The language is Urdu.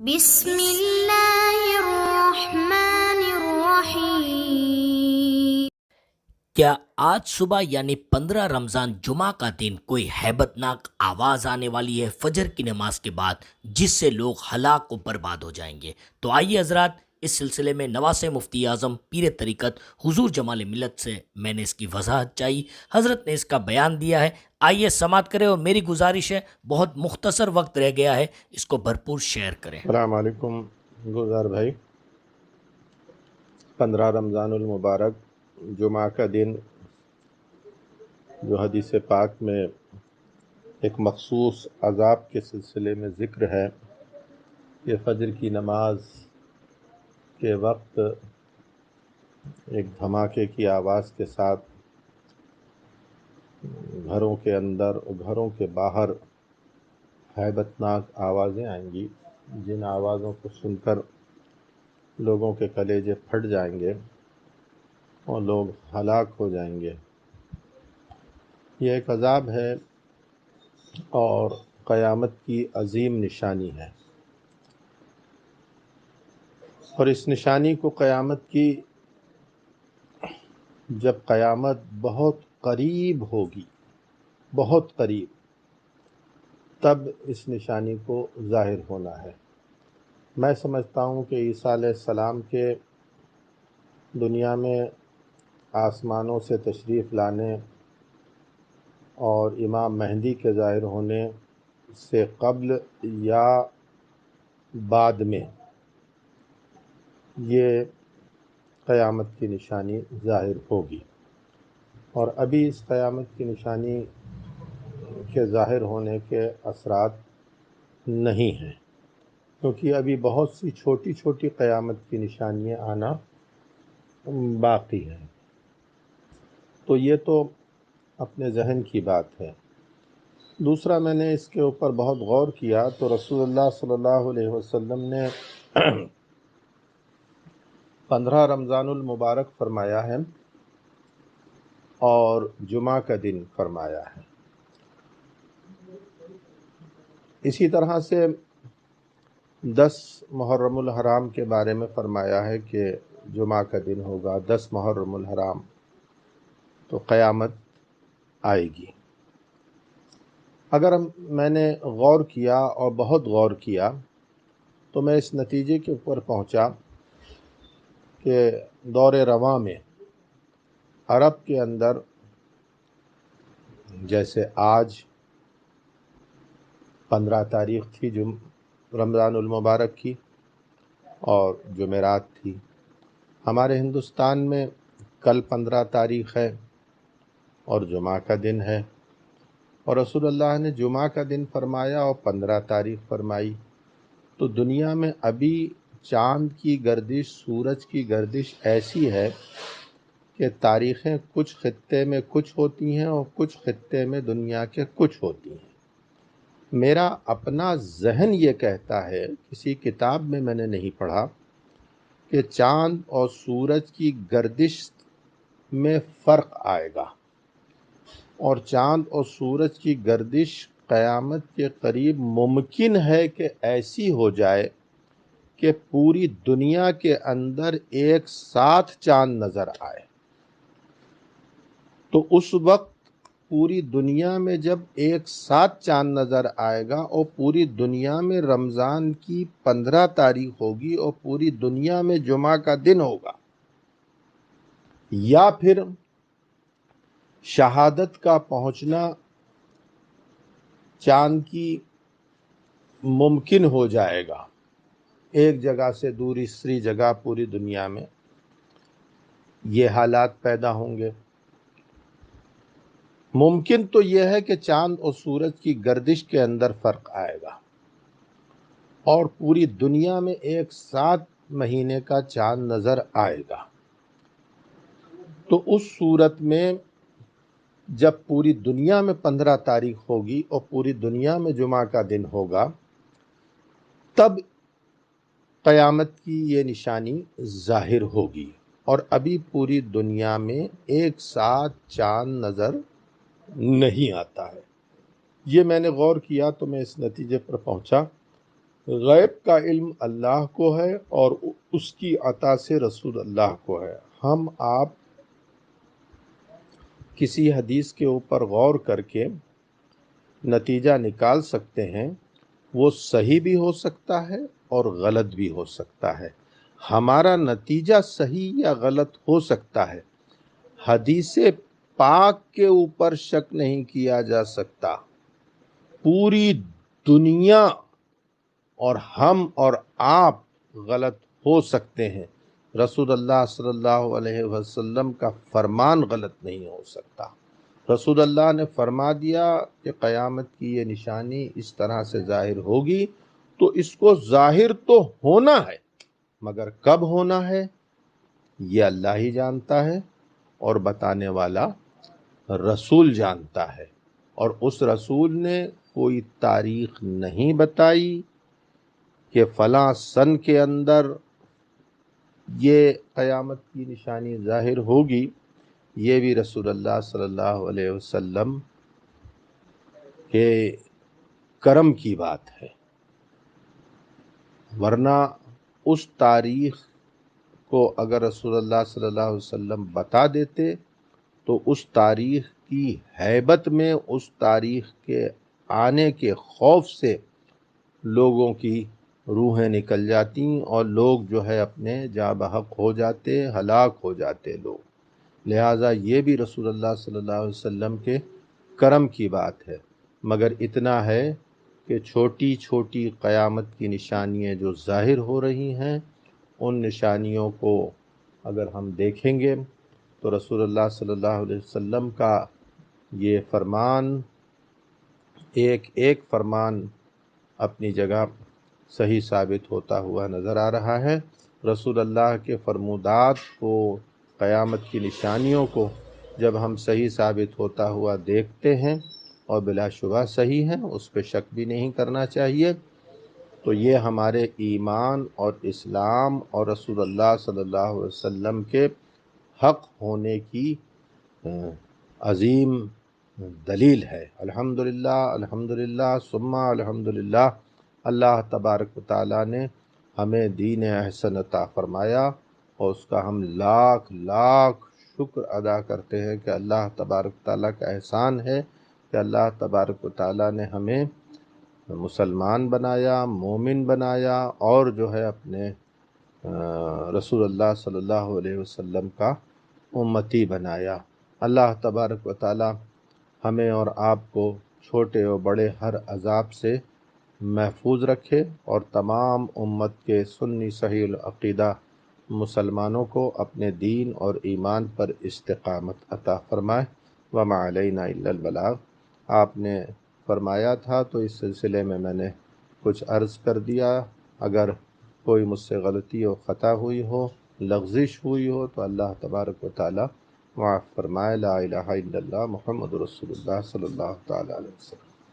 بسم اللہ الرحمن الرحیم۔ کیا آج صبح یعنی 15 رمضان جمعہ کا دن کوئی ہیبت ناک آواز آنے والی ہے فجر کی نماز کے بعد، جس سے لوگ ہلاک و برباد ہو جائیں گے؟ تو آئیے حضرات، اس سلسلے میں نواسہ مفتی اعظم پیر طریقت حضور جمال ملت سے میں نے اس کی وضاحت چاہی۔ حضرت نے اس کا بیان دیا ہے، آئیے سماعت کریں، اور میری گزارش ہے بہت مختصر وقت رہ گیا ہے، اس کو بھرپور شیئر کریں۔ السلام علیکم گلزار بھائی۔ 15 رمضان المبارک جمعہ کا دن جو حدیث پاک میں ایک مخصوص عذاب کے سلسلے میں ذکر ہے کہ فجر کی نماز کے وقت ایک دھماکے کی آواز کے ساتھ گھروں کے اندر اور گھروں کے باہر ہیبت ناک آوازیں آئیں گی، جن آوازوں کو سن کر لوگوں کے کلیجے پھٹ جائیں گے اور لوگ ہلاک ہو جائیں گے۔ یہ ایک عذاب ہے اور قیامت کی عظیم نشانی ہے، اور اس نشانی کو قیامت کی جب قیامت بہت قریب ہوگی، بہت قریب، تب اس نشانی کو ظاہر ہونا ہے۔ میں سمجھتا ہوں کہ عیسیٰ علیہ السلام کے دنیا میں آسمانوں سے تشریف لانے اور امام مہدی کے ظاہر ہونے سے قبل یا بعد میں یہ قیامت کی نشانی ظاہر ہوگی، اور ابھی اس قیامت کی نشانی کے ظاہر ہونے کے اثرات نہیں ہیں، کیونکہ ابھی بہت سی چھوٹی چھوٹی قیامت کی نشانیاں آنا باقی ہیں۔ تو یہ تو اپنے ذہن کی بات ہے۔ دوسرا، میں نے اس کے اوپر بہت غور کیا تو رسول اللہ صلی اللہ علیہ وسلم نے 15 رمضان المبارک فرمایا ہے اور جمعہ کا دن فرمایا ہے۔ اسی طرح سے 10 محرم الحرام کے بارے میں فرمایا ہے کہ جمعہ کا دن ہوگا 10 محرم الحرام، تو قیامت آئے گی۔ اگر میں نے غور کیا اور بہت غور کیا تو میں اس نتیجے کے اوپر پہنچا کہ دور رواں میں عرب کے اندر جیسے آج 15 تاریخ تھی رمضان المبارک کی اور جمعرات تھی، ہمارے ہندوستان میں کل 15 تاریخ ہے اور جمعہ کا دن ہے، اور رسول اللہ نے جمعہ کا دن فرمایا اور 15 تاریخ فرمائی۔ تو دنیا میں ابھی چاند کی گردش، سورج کی گردش ایسی ہے کہ تاریخیں کچھ خطے میں کچھ ہوتی ہیں اور کچھ خطے میں دنیا کے کچھ ہوتی ہیں۔ میرا اپنا ذہن یہ کہتا ہے، کسی کتاب میں نے نہیں پڑھا کہ چاند اور سورج کی گردش میں فرق آئے گا، اور چاند اور سورج کی گردش قیامت کے قریب ممکن ہے کہ ایسی ہو جائے کہ پوری دنیا کے اندر ایک ساتھ چاند نظر آئے۔ تو اس وقت پوری دنیا میں جب ایک ساتھ چاند نظر آئے گا اور پوری دنیا میں رمضان کی 15 تاریخ ہوگی اور پوری دنیا میں جمعہ کا دن ہوگا، یا پھر شہادت کا پہنچنا چاند کی ممکن ہو جائے گا، ایک جگہ سے دوسری جگہ پوری دنیا میں یہ حالات پیدا ہوں گے۔ ممکن تو یہ ہے کہ چاند اور سورج کی گردش کے اندر فرق آئے گا اور پوری دنیا میں ایک ساتھ مہینے کا چاند نظر آئے گا۔ تو اس صورت میں جب پوری دنیا میں 15 تاریخ ہوگی اور پوری دنیا میں جمعہ کا دن ہوگا، تب قیامت کی یہ نشانی ظاہر ہوگی، اور ابھی پوری دنیا میں ایک ساتھ چاند نظر نہیں آتا ہے۔ یہ میں نے غور کیا تو میں اس نتیجے پر پہنچا غیب کا علم اللہ کو ہے اور اس کی عطا سے رسول اللہ کو ہے۔ ہم آپ کسی حدیث کے اوپر غور کر کے نتیجہ نکال سکتے ہیں، وہ صحیح بھی ہو سکتا ہے اور غلط بھی ہو سکتا ہے۔ ہمارا نتیجہ صحیح یا غلط ہو سکتا ہے، حدیث پاک کے اوپر شک نہیں کیا جا سکتا۔ پوری دنیا اور ہم اور آپ غلط ہو سکتے ہیں، رسول اللہ صلی اللہ علیہ وسلم کا فرمان غلط نہیں ہو سکتا۔ رسول اللہ نے فرما دیا کہ قیامت کی یہ نشانی اس طرح سے ظاہر ہوگی، تو اس کو ظاہر تو ہونا ہے، مگر کب ہونا ہے یہ اللہ ہی جانتا ہے، اور بتانے والا رسول جانتا ہے۔ اور اس رسول نے کوئی تاریخ نہیں بتائی کہ فلاں سن کے اندر یہ قیامت کی نشانی ظاہر ہوگی۔ یہ بھی رسول اللہ صلی اللہ علیہ وسلم کے کرم کی بات ہے، ورنہ اس تاریخ کو اگر رسول اللہ صلی اللہ علیہ وسلم بتا دیتے تو اس تاریخ کی ہیبت میں، اس تاریخ کے آنے کے خوف سے لوگوں کی روحیں نکل جاتی اور لوگ جو ہے اپنے جاں بحق ہو جاتے، ہلاک ہو جاتے لوگ۔ لہٰذا یہ بھی رسول اللہ صلی اللہ علیہ وسلم کے کرم کی بات ہے۔ مگر اتنا ہے کہ چھوٹی چھوٹی قیامت کی نشانیاں جو ظاہر ہو رہی ہیں، ان نشانیوں کو اگر ہم دیکھیں گے تو رسول اللہ صلی اللہ علیہ وسلم کا یہ فرمان، ایک ایک فرمان اپنی جگہ صحیح ثابت ہوتا ہوا نظر آ رہا ہے۔ رسول اللہ کے فرمودات کو، قیامت کی نشانیوں کو جب ہم صحیح ثابت ہوتا ہوا دیکھتے ہیں، اور بلا شبہ صحیح ہے، اس پہ شک بھی نہیں کرنا چاہیے، تو یہ ہمارے ایمان اور اسلام اور رسول اللہ صلی اللہ علیہ وسلم کے حق ہونے کی عظیم دلیل ہے۔ الحمدللہ، الحمدللہ، ثم الحمدللہ۔ اللہ تبارک و تعالیٰ نے ہمیں دین احسن عطا فرمایا، اور اس کا ہم لاکھ لاکھ شکر ادا کرتے ہیں کہ اللہ تبارک و تعالیٰ کا احسان ہے کہ اللہ تبارک و تعالیٰ نے ہمیں مسلمان بنایا، مومن بنایا، اور جو ہے اپنے رسول اللہ صلی اللہ علیہ وسلم کا امتی بنایا۔ اللہ تبارک و تعالیٰ ہمیں اور آپ کو چھوٹے و بڑے ہر عذاب سے محفوظ رکھے، اور تمام امت کے سنی صحیح العقیدہ مسلمانوں کو اپنے دین اور ایمان پر استقامت عطا فرمائے۔ وما علینا الا البلاغ۔ آپ نے فرمایا تھا تو اس سلسلے میں نے کچھ عرض کر دیا۔ اگر کوئی مجھ سے غلطی و خطا ہوئی ہو، لغزش ہوئی ہو، تو اللہ تبارک و تعالیٰ معاف فرمائے۔ لا الہ الا اللہ محمد رسول اللہ صلی اللہ تعالیٰ علیہ وسلم۔